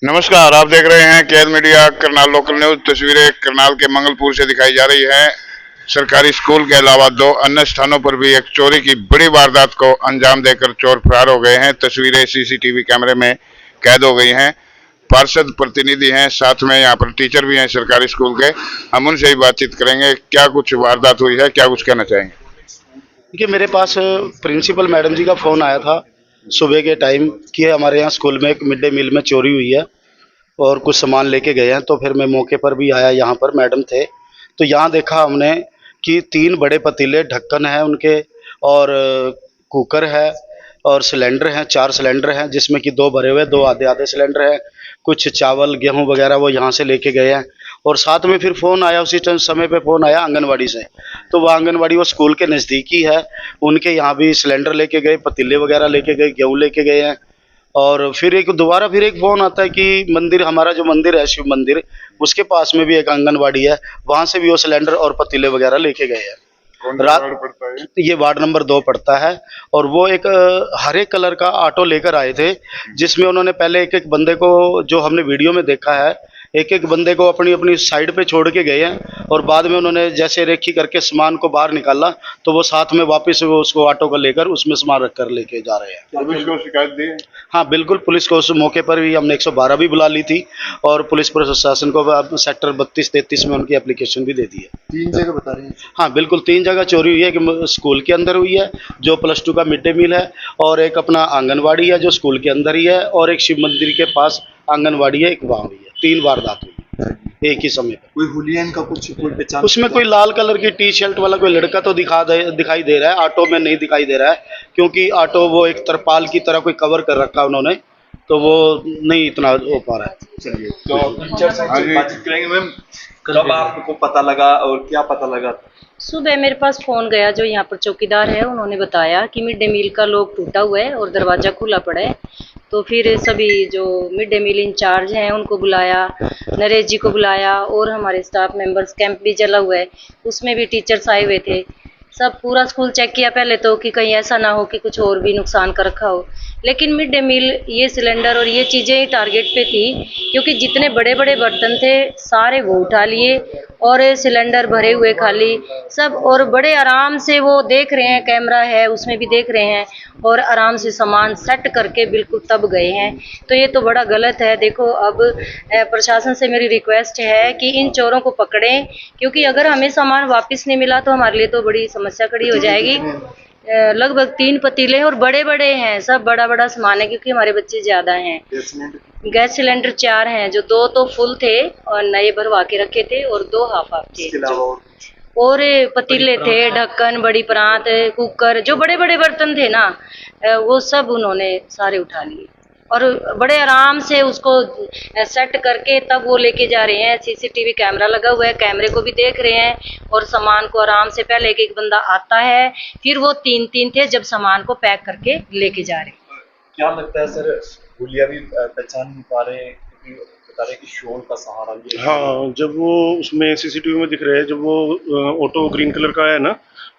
नमस्कार, आप देख रहे हैं कैद मीडिया करनाल लोकल न्यूज। तस्वीरें करनाल के मंगलपुर से दिखाई जा रही है। सरकारी स्कूल के अलावा दो अन्य स्थानों पर भी एक चोरी की बड़ी वारदात को अंजाम देकर चोर फरार हो गए हैं। तस्वीरें सीसीटीवी कैमरे में कैद हो गई हैं। पार्षद प्रतिनिधि हैं, साथ में यहाँ पर टीचर भी हैं सरकारी स्कूल के। हम उनसे ही बातचीत करेंगे, क्या कुछ वारदात हुई है, क्या कुछ कहना चाहेंगे। देखिए, मेरे पास प्रिंसिपल मैडम जी का फ़ोन आया था सुबह के टाइम कि हमारे यहाँ स्कूल में एक मिड डे मील में चोरी हुई है और कुछ सामान लेके गए हैं। तो फिर मैं मौके पर भी आया, यहाँ पर मैडम थे तो यहाँ देखा हमने कि 3 बड़े पतीले, ढक्कन है उनके और कुकर है और सिलेंडर हैं, 4 सिलेंडर हैं जिसमें कि 2 भरे हुए, 2 आधे आधे सिलेंडर हैं। कुछ चावल गेहूं वगैरह वो यहाँ से लेके गए हैं। और साथ में फिर फ़ोन आया, उसी समय पे फ़ोन आया आंगनवाड़ी से। तो वो आंगनवाड़ी वो स्कूल के नज़दीकी है, उनके यहाँ भी सिलेंडर लेके गए, पतीले वगैरह लेके गए, गेहूँ लेके गए हैं। और फिर दोबारा एक फ़ोन आता है कि मंदिर, हमारा जो मंदिर है शिव मंदिर, उसके पास में भी एक आंगनवाड़ी है, वहाँ से भी वो सिलेंडर और पतीले वगैरह लेके गए हैं। रात पड़ता है ये वार्ड नंबर 2 पड़ता है। और वो एक हरे कलर का ऑटो लेकर आए थे जिसमें उन्होंने पहले एक एक बंदे को, जो हमने वीडियो में देखा है, एक एक बंदे को अपनी अपनी साइड पे छोड़ के गए हैं। और बाद में उन्होंने जैसे रेखी करके सामान को बाहर निकाला तो वो साथ में वापस वो उसको ऑटो को लेकर उसमें सामान रख कर लेके जा रहे हैं। पुलिस को शिकायत दी? हाँ बिल्कुल, पुलिस को उस मौके पर भी हमने 112 भी बुला ली थी और पुलिस प्रशासन को सेक्टर 32-33 में उनकी एप्लीकेशन भी दे दी है। 3 जगह बता रहे हैं? हाँ बिल्कुल, 3 जगह चोरी हुई है कि स्कूल के अंदर हुई है जो +2 का मिड डे मील है, और एक अपना आंगनवाड़ी है जो स्कूल के अंदर ही है, और एक शिव मंदिर के पास आंगनवाड़ी है, एक वहाँ हुई है। 3 वारदात हुई एक ही समय पर। कोई हुलियन का कुछ कोई पहचान? उसमें कोई लाल कलर की टी-शर्ट वाला कोई लड़का तो दिखाई दे रहा है, ऑटो में नहीं दिखाई दे रहा है क्योंकि ऑटो वो एक तरपाल की तरह कोई कवर कर रखा उन्होंने, तो वो नहीं इतना हो पा रहा है। चलिए, तो टीचर से बातचीत करेंगे। मैम, कब आपको पता लगा और क्या पता लगा? सुबह मेरे पास फ़ोन गया, जो यहाँ पर चौकीदार है उन्होंने बताया कि मिड डे मील का लॉक टूटा हुआ है और दरवाज़ा खुला पड़ा है। तो फिर सभी जो मिड डे मील इंचार्ज हैं उनको बुलाया, नरेश जी को बुलाया, और हमारे स्टाफ मेंबर्स, कैंप भी चला हुआ है उसमें भी टीचर्स आए हुए थे। सब पूरा स्कूल चेक किया पहले तो कि कहीं ऐसा ना हो कि कुछ और भी नुकसान कर रखा हो। लेकिन मिड डे मील, ये सिलेंडर और ये चीज़ें ही टारगेट पे थी क्योंकि जितने बड़े बड़े बर्तन थे सारे वो उठा लिए और सिलेंडर भरे हुए खाली सब, और बड़े आराम से वो देख रहे हैं, कैमरा है उसमें भी देख रहे हैं, और आराम से सामान सेट करके बिल्कुल तब गए हैं। तो ये तो बड़ा गलत है। देखो, अब प्रशासन से मेरी रिक्वेस्ट है कि इन चोरों को पकड़ें, क्योंकि अगर हमें सामान वापस नहीं मिला तो हमारे लिए तो बड़ी समस्या खड़ी हो जाएगी। लगभग 3 पतीले और बड़े बड़े हैं, सब बड़ा बड़ा सामान है क्योंकि हमारे बच्चे ज़्यादा हैं। गैस सिलेंडर 4 हैं, जो 2 तो फुल थे और नए भरवा के रखे थे और 2 हाफ थे, और पतीले थे, ढक्कन, बड़ी परात, कुकर, जो बड़े बड़े बर्तन थे ना वो सब उन्होंने सारे उठा लिए और बड़े आराम से उसको सेट करके तब वो लेके जा रहे हैं। सीसीटीवी कैमरा लगा हुआ है, कैमरे को भी देख रहे हैं, और सामान को आराम से, पहले एक बंदा आता है, फिर वो 3 थे जब सामान को पैक करके लेके जा रहे हैं। क्या लगता है सर, हुलिया भी पहचान नहीं पा रहे हैं क्योंकि बता रहे कि शॉल का सहारा लिया? हाँ, जब वो उसमें सीसीटीवी में दिख रहा है, जब वो ऑटो ग्रीन कलर का है ना,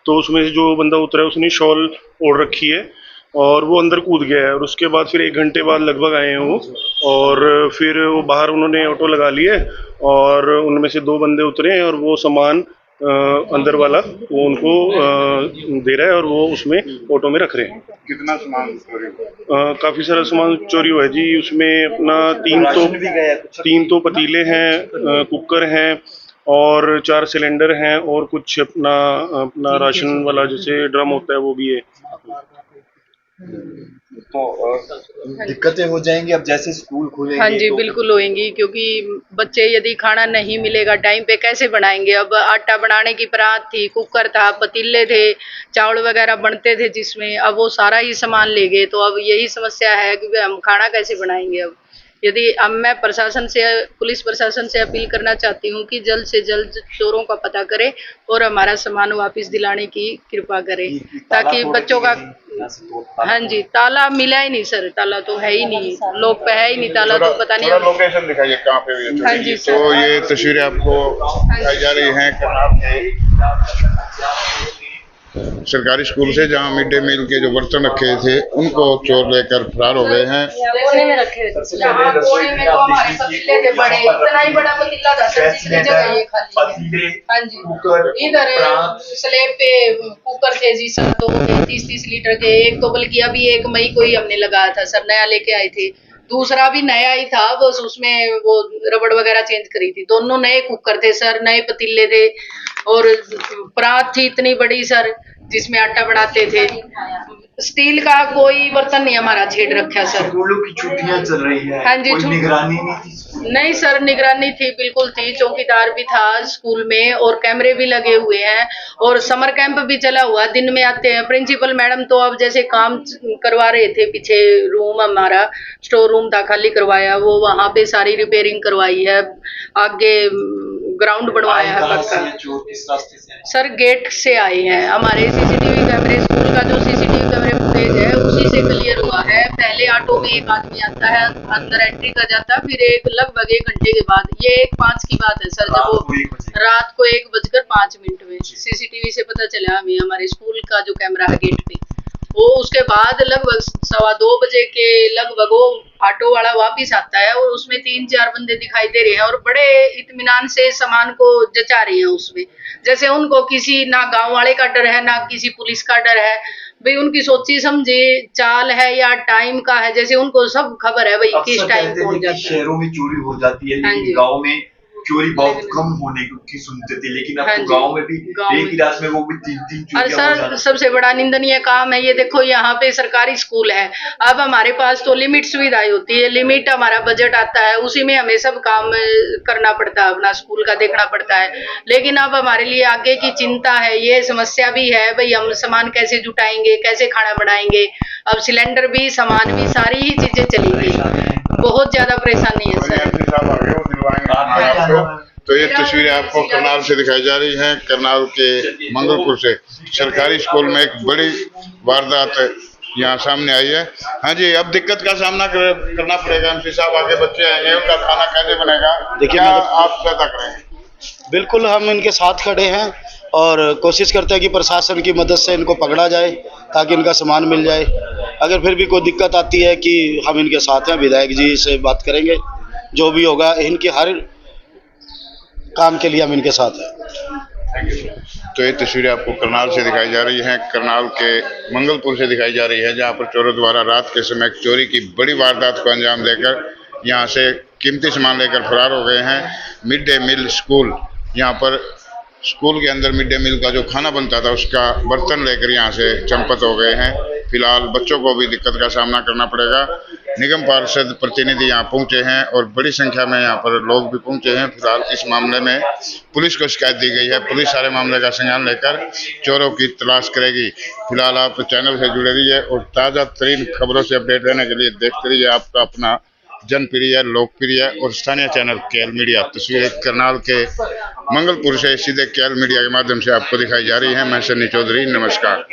तो उसमें से जो बंदा उतरा है उसने शॉल ओढ़ रखी है और वो अंदर कूद गया है। और उसके बाद फिर 1 घंटे बाद लगभग आए हैं वो, और फिर वो बाहर उन्होंने ऑटो लगा लिए और उनमें से 2 बंदे उतरे हैं और वो सामान अंदर वाला वो उनको दे रहा है और वो उसमें ऑटो में रख रहे हैं। कितना सामान चोरी हुआ? काफ़ी सारा सामान चोरी हुआ है जी। उसमें अपना 3 तो पतीले हैं, कुकर हैं और 4 सिलेंडर हैं, और कुछ अपना राशन वाला जैसे ड्रम होता है वो भी है। तो दिक्कतें हो जाएंगी अब जैसे स्कूल खुलेंगे? हाँ जी, तो बिल्कुल होएंगी, क्योंकि बच्चे यदि खाना नहीं मिलेगा टाइम पे कैसे बनाएंगे। अब आटा बनाने की परात थी, कुकर था, पतीले थे, चावल वगैरह बनते थे जिसमें, अब वो सारा ही सामान ले गए। तो अब यही समस्या है कि हम खाना कैसे बनाएंगे। अब मैं प्रशासन से, पुलिस प्रशासन से अपील करना चाहती हूँ कि जल्द से जल्द चोरों का पता करे और हमारा सामान वापस दिलाने की कृपा करे, ताकि बच्चों का। हाँ जी, ताला मिला ही नहीं सर, ताला तो है ही नहीं, लोग पे है ही नहीं ताला, तो पता नहीं। लोकेशन दिखाइए कहाँ पे हुई है चोरी? हाँ जी सर। तो ये तस्वीरें आपको दिखाई जा रही हैं करनाल के सरकारी स्कूल से, जहां मिड डे मील के जो बर्तन रखे थे उनको चोर लेकर फरार हो गए हैं। कोने में रखे हुए थे। सबसे यहाँ पहले रसोई कोने में में तो आप हमारे देख लीजिए पतीले थे बड़े, इतना ही बड़ा पतीला था सर, गैस जितनी जगह ये खाली है। पतीले, हाँ जी, कुकर, इधर प्रांत, स्लेब पे कुकर थे जी सर, तो 30-30 लीटर के, एक तो बल्कि अभी 1 मई को ही हमने लगाया था सर, नया लेके आए थे। दूसरा भी नया ही था, बस उसमें वो रबड़ वगैरह चेंज करी थी। दोनों नए कुकर थे सर, नए पतीले थे, और परात थी इतनी बड़ी सर, जिसमें आटा बनाते थे। स्टील का कोई बर्तन नहीं हमारा छेड़ रखा सर। स्कूलों की छुट्टियां चल रही है, हाँ जी, कोई छुट- निगरानी नहीं थी। नहीं सर, निगरानी थी, बिल्कुल थी, चौकीदार भी था स्कूल में, और कैमरे भी लगे हुए हैं, और समर कैंप भी चला हुआ, दिन में आते हैं। प्रिंसिपल मैडम तो अब जैसे काम करवा रहे थे, पीछे रूम हमारा स्टोर रूम था, खाली करवाया, वो वहां पे सारी रिपेयरिंग करवाई है, आगे ग्राउंड बनवाया है कहाँ पक्का। से ये चोर किस रास्ते से आए? सर गेट से आए हैं, हमारे सीसीटीवी कैमरे, स्कूल का जो सीसीटीवी कैमरे फुटेज है उसी से क्लियर हुआ है। पहले ऑटो में एक आदमी आता है, अंदर एंट्री कर जाता है, फिर लगभग 1 घंटे के बाद, ये 1:05 की बात है सर, जब वो रात को 1:05 में सीसीटीवी से पता चला हमें, हमारे स्कूल का जो कैमरा है गेट पे, वो उसके बाद लगभग 2:15 बजे के लगभग वो ऑटो वाला वापिस आता है, और उसमें 3-4 बंदे दिखाई दे रहे हैं, और बड़े इत्मीनान से सामान को जचा रहे हैं उसमें, जैसे उनको किसी ना गांव वाले का डर है, ना किसी पुलिस का डर है, भाई उनकी सोची समझी चाल है या टाइम का है, जैसे उनको सब खबर है भाई किस अक्सर टाइम कहते पहुंच थे कि जाता है। शहरों में चोरी हो जाती है, हाँ जी। लेकिन गांव में चोरी बहुत कम होने की सुनते थे, लेकिन अब हाँ तो जी, गांव में भी गाँव एक में। ही रात में वो भी 3-3 और चोरियां हो सर जाती सबसे बड़ा निंदनीय काम है ये, देखो यहाँ पे सरकारी स्कूल है, अब हमारे पास तो लिमिट सुविधाएं होती है, लिमिट हमारा बजट आता है, उसी में हमें सब काम करना पड़ता है, अपना स्कूल का देखना पड़ता है। लेकिन अब हमारे लिए आगे की चिंता है, ये समस्या भी है भाई, हम सामान कैसे जुटाएंगे, कैसे खाना बनाएंगे, अब सिलेंडर भी, सामान भी, सारी ही चीजें चलेंगी, बहुत ज्यादा परेशानी है और ये सर। एमपी साहब आगे वो दिलवाएंगे आपको। तो ये तस्वीरें आपको करनाल से दिखाई जा रही हैं, करनाल के मंगलपुर से। सरकारी स्कूल में एक बड़ी वारदात यहाँ सामने आई है। हाँ जी, अब दिक्कत का सामना करना पड़ेगा एमसी साहब, आगे बच्चे आएंगे, उनका खाना कैसे बनेगा, देखिए, क्या मैं आप पैदा करेंगे? बिल्कुल हम इनके साथ खड़े हैं और कोशिश करते हैं कि प्रशासन की मदद से इनको पकड़ा जाए, ताकि इनका सामान मिल जाए। अगर फिर भी कोई दिक्कत आती है कि हम इनके साथ हैं, विधायक जी से बात करेंगे, जो भी होगा, इनके हर काम के लिए हम इनके साथ हैं। तो ये तस्वीरें आपको करनाल से दिखाई जा रही हैं, करनाल के मंगलपुर से दिखाई जा रही है, जहां पर चोरों द्वारा रात के समय चोरी की बड़ी वारदात को अंजाम देकर यहां से कीमती सामान लेकर फरार हो गए हैं। मिड डे मील स्कूल, यहां पर स्कूल के अंदर मिड डे मील का जो खाना बनता था उसका बर्तन लेकर यहां से चंपत हो गए हैं। फिलहाल बच्चों को भी दिक्कत का सामना करना पड़ेगा। निगम पार्षद प्रतिनिधि यहाँ पहुंचे हैं और बड़ी संख्या में यहाँ पर लोग भी पहुंचे हैं। फिलहाल इस मामले में पुलिस को शिकायत दी गई है, पुलिस सारे मामले का संज्ञान लेकर चोरों की तलाश करेगी। फिलहाल आप चैनल से जुड़े रहिए और ताज़ा तरीन खबरों से अपडेट रहने के लिए देखते रहिए आपका अपना जनप्रिय, लोकप्रिय और स्थानीय चैनल केएल मीडिया। तस्वीरें करनाल के मंगलपुर से सीधे केएल मीडिया के माध्यम से आपको दिखाई जा रही है। मैं सन्नी चौधरी, नमस्कार।